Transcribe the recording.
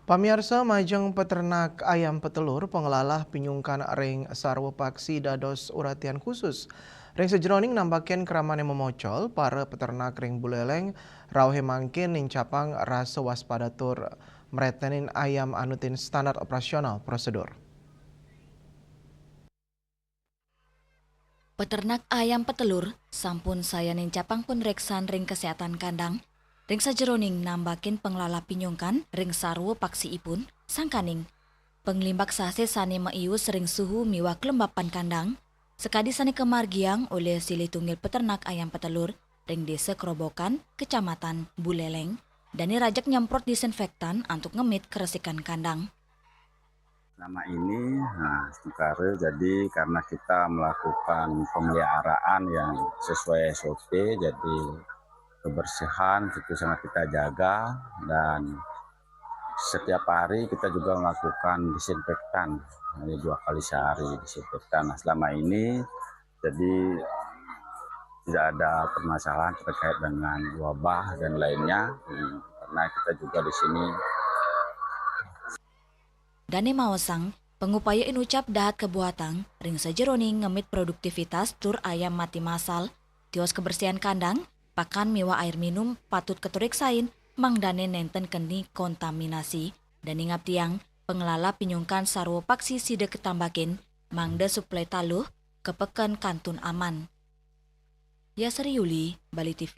Pamirsa Majeng Peternak Ayam Petelur pengelola pinyungkan ring sarwopaksi dados uratian khusus. Ring sejeroning nambakin keramane memocol para peternak ring buleleng rauhe mangkin ning capang rasa waspada tur meretenin ayam anutin standar operasional prosedur. Peternak ayam petelur sampun saya capang penreksan ring kesehatan kandang. Ring sajeroning nambakin pengelola pinyungkan ring sarwo paksi ipun sangkaning. Penglimbak sase sane maius ring suhu miwah kelembapan kandang. Sekadi sane kemargiang oleh silih tunggil peternak ayam petelur ring desa Kerobokan, kecamatan Buleleng. Dani rajak nyemprot disinfektan untuk ngemit keresikan kandang. Nama ini Stukare, jadi karena kita melakukan pemeliharaan yang sesuai SOP, jadi kebersihan itu sangat kita jaga, dan setiap hari kita juga melakukan disinfektan, hanya 2 kali sehari disinfektan. Nah, selama ini jadi tidak ada permasalahan terkait dengan wabah dan lainnya, karena kita juga di sini. Dane mawasang, pengupayain ucap dahat kebuatan, ring sajeroning ngemit produktivitas tur ayam mati masal, tiwas kebersihan kandang, pakan miwa air minum patut keturiksain, mang dane nenten kendi kontaminasi, dan ingap tiang, pengelola pinyungkan sarwo paksi side ketambakin, mangda suplai taluh, kepeken kantun aman. Yasri Yuli, Bali TV.